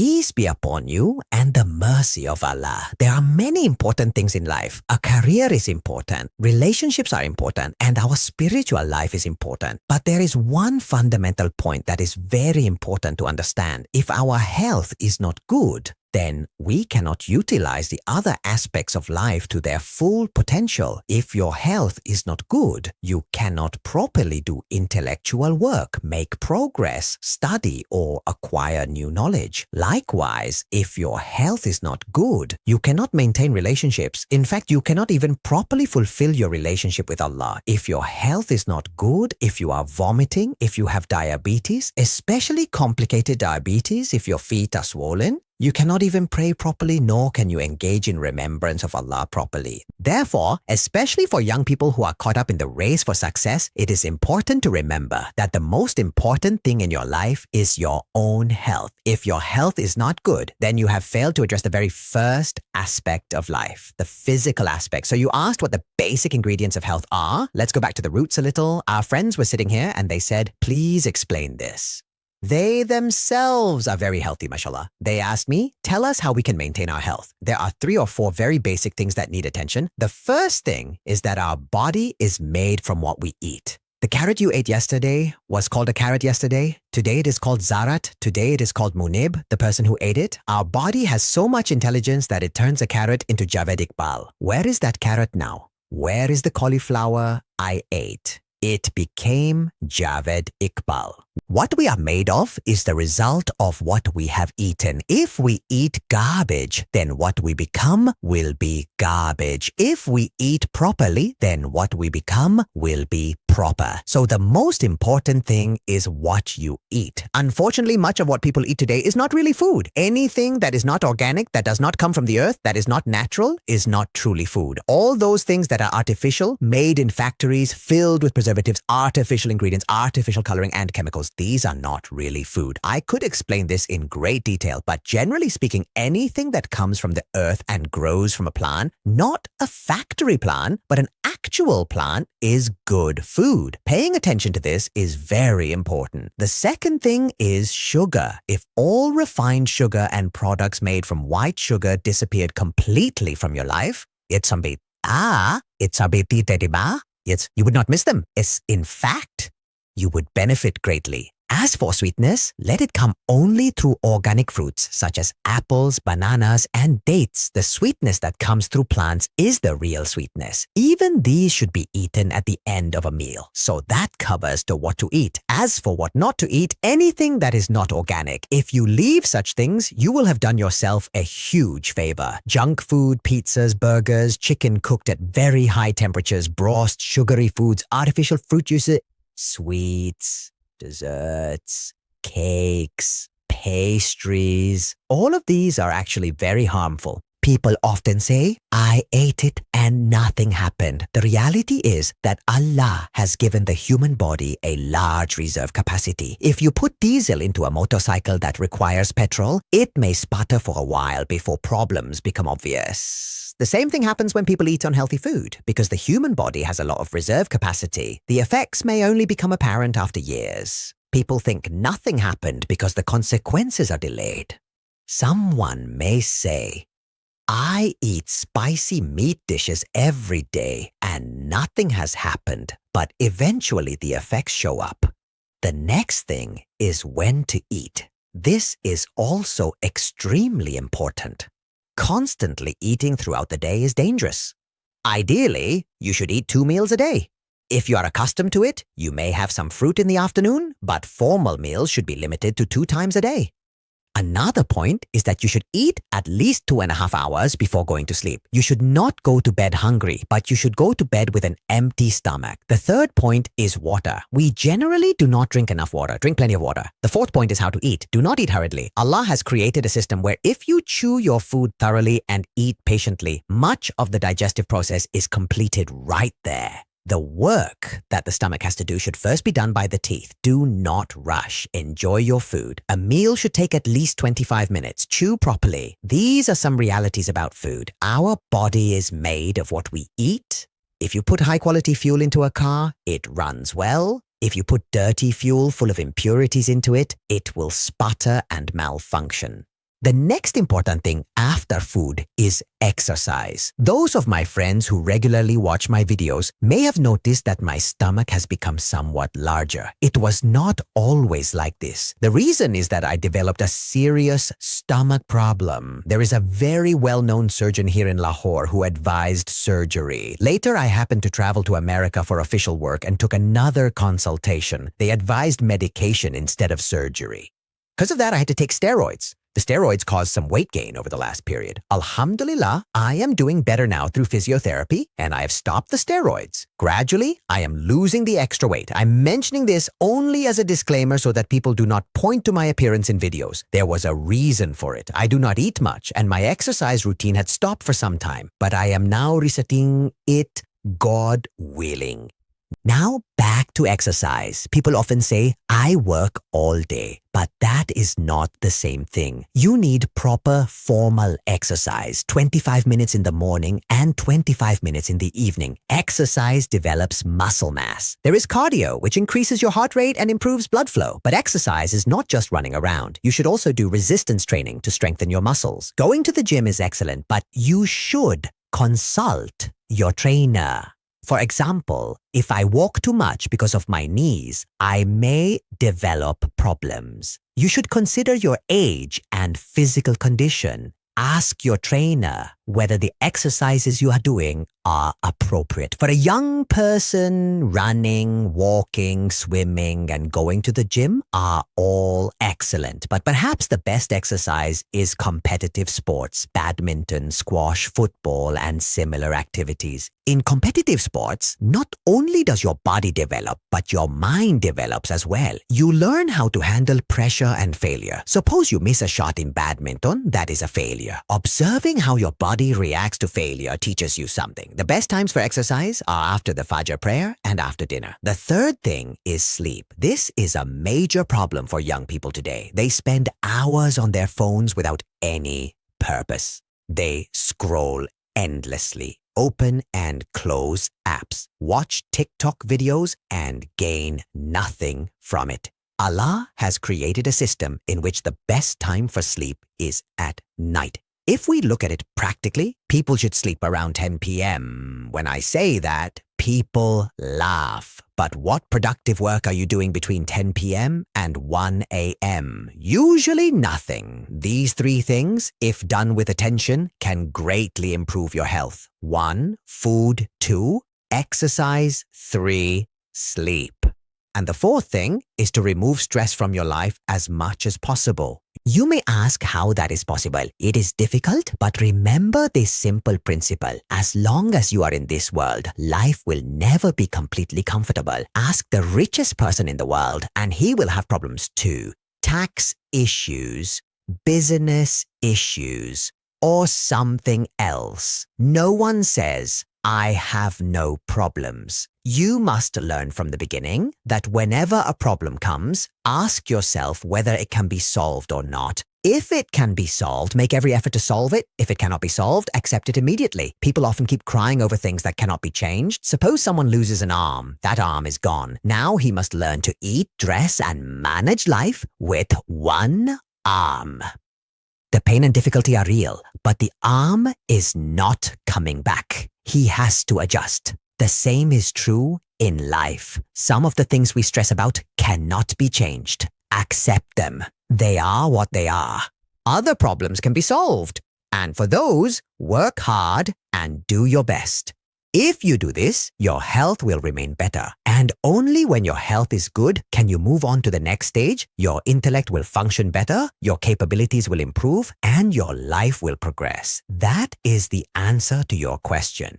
Peace be upon you and the mercy of Allah. There are many important things in life. A career is important, relationships are important, and our spiritual life is important. But there is one fundamental point that is very important to understand. If our health is not good, then we cannot utilize the other aspects of life to their full potential. If your health is not good, you cannot properly do intellectual work, make progress, study, or acquire new knowledge. Likewise, if your health is not good, you cannot maintain relationships. In fact, you cannot even properly fulfill your relationship with Allah. If your health is not good, if you are vomiting, if you have diabetes, especially complicated diabetes, if your feet are swollen, you cannot even pray properly, nor can you engage in remembrance of Allah properly. Therefore, especially for young people who are caught up in the race for success, it is important to remember that the most important thing in your life is your own health. If your health is not good, then you have failed to address the very first aspect of life, the physical aspect. So you asked what the basic ingredients of health are. Let's go back to the roots a little. Our friends were sitting here and they said, please explain this. They themselves are very healthy, mashallah. They asked me, tell us how we can maintain our health. There are 3 or 4 very basic things that need attention. The first thing is that our body is made from what we eat. The carrot you ate yesterday was called a carrot yesterday. Today it is called zarat. Today it is called munib, the person who ate it. Our body has so much intelligence that it turns a carrot into Javed Iqbal. Where is that carrot now? Where is the cauliflower I ate? It became Javed Iqbal. What we are made of is the result of what we have eaten. If we eat garbage, then what we become will be garbage. If we eat properly, then what we become will be proper. So the most important thing is what you eat. Unfortunately, much of what people eat today is not really food. Anything that is not organic, that does not come from the earth, that is not natural, is not truly food. All those things that are artificial, made in factories, filled with preservatives, artificial ingredients, artificial coloring, and chemicals, these are not really food. I could explain this in great detail, but generally speaking, anything that comes from the earth and grows from a plant, not a factory plant, but an actual plant, is good food. Paying attention to this is very important. The second thing is sugar. If all refined sugar and products made from white sugar disappeared completely from your life, you would not miss them. In fact, you would benefit greatly. As for sweetness, let it come only through organic fruits such as apples, bananas, and dates. The sweetness that comes through plants is the real sweetness. Even these should be eaten at the end of a meal. So that covers the what to eat. As for what not to eat, anything that is not organic. If you leave such things, you will have done yourself a huge favor. Junk food, pizzas, burgers, chicken cooked at very high temperatures, broth, sugary foods, artificial fruit juices, sweets, desserts, cakes, pastries. All of these are actually very harmful. People often say, I ate it and nothing happened. The reality is that Allah has given the human body a large reserve capacity. If you put diesel into a motorcycle that requires petrol, it may sputter for a while before problems become obvious. The same thing happens when people eat unhealthy food. Because the human body has a lot of reserve capacity, the effects may only become apparent after years. People think nothing happened because the consequences are delayed. Someone may say, I eat spicy meat dishes every day and nothing has happened, but eventually the effects show up. The next thing is when to eat. This is also extremely important. Constantly eating throughout the day is dangerous. Ideally, you should eat 2 meals a day. If you are accustomed to it, you may have some fruit in the afternoon, but formal meals should be limited to 2 times a day. Another point is that you should eat at least 2.5 hours before going to sleep. You should not go to bed hungry, but you should go to bed with an empty stomach. The third point is water. We generally do not drink enough water. Drink plenty of water. The fourth point is how to eat. Do not eat hurriedly. Allah has created a system where if you chew your food thoroughly and eat patiently, much of the digestive process is completed right there. The work that the stomach has to do should first be done by the teeth. Do not rush. Enjoy your food. A meal should take at least 25 minutes. Chew properly. These are some realities about food. Our body is made of what we eat. If you put high-quality fuel into a car, it runs well. If you put dirty fuel full of impurities into it, it will sputter and malfunction. The next important thing after food is exercise. Those of my friends who regularly watch my videos may have noticed that my stomach has become somewhat larger. It was not always like this. The reason is that I developed a serious stomach problem. There is a very well-known surgeon here in Lahore who advised surgery. Later, I happened to travel to America for official work and took another consultation. They advised medication instead of surgery. Because of that, I had to take steroids. The steroids caused some weight gain over the last period. Alhamdulillah, I am doing better now through physiotherapy, and I have stopped the steroids. Gradually, I am losing the extra weight. I'm mentioning this only as a disclaimer so that people do not point to my appearance in videos. There was a reason for it. I do not eat much, and my exercise routine had stopped for some time, but I am now resetting it, God willing. Now back to exercise. People often say, I work all day, but that is not the same thing. You need proper formal exercise, 25 minutes in the morning and 25 minutes in the evening. Exercise develops muscle mass. There is cardio, which increases your heart rate and improves blood flow. But exercise is not just running around. You should also do resistance training to strengthen your muscles. Going to the gym is excellent, but you should consult your trainer. For example, if I walk too much because of my knees, I may develop problems. You should consider your age and physical condition. Ask your trainer whether the exercises you are doing are appropriate. For a young person, running, walking, swimming, and going to the gym are all excellent. But perhaps the best exercise is competitive sports, badminton, squash, football, and similar activities. In competitive sports, not only does your body develop, but your mind develops as well. You learn how to handle pressure and failure. Suppose you miss a shot in badminton, that is a failure. Observing how your body reacts to failure teaches you something. The best times for exercise are after the Fajr prayer and after dinner. The third thing is sleep. This is a major problem for young people today. They spend hours on their phones without any purpose. They scroll endlessly, open and close apps, watch TikTok videos and gain nothing from it. Allah has created a system in which the best time for sleep is at night. If we look at it practically, people should sleep around 10 p.m. When I say that, people laugh. But what productive work are you doing between 10 p.m. and 1 a.m.? Usually nothing. These three things, if done with attention, can greatly improve your health. 1. Food. 2. Exercise. 3. Sleep. And the fourth thing is to remove stress from your life as much as possible. You may ask how that is possible. It is difficult, but remember this simple principle. As long as you are in this world, life will never be completely comfortable. Ask the richest person in the world, and he will have problems too. Tax issues, business issues, or something else. No one says, I have no problems. You must learn from the beginning that whenever a problem comes, ask yourself whether it can be solved or not. If it can be solved, make every effort to solve it. If it cannot be solved, accept it immediately. People often keep crying over things that cannot be changed. Suppose someone loses an arm. That arm is gone. Now he must learn to eat, dress, and manage life with one arm. The pain and difficulty are real, but the arm is not coming back. He has to adjust. The same is true in life. Some of the things we stress about cannot be changed. Accept them. They are what they are. Other problems can be solved. And for those, work hard and do your best. If you do this, your health will remain better. And only when your health is good can you move on to the next stage. Your intellect will function better, your capabilities will improve, and your life will progress. That is the answer to your question.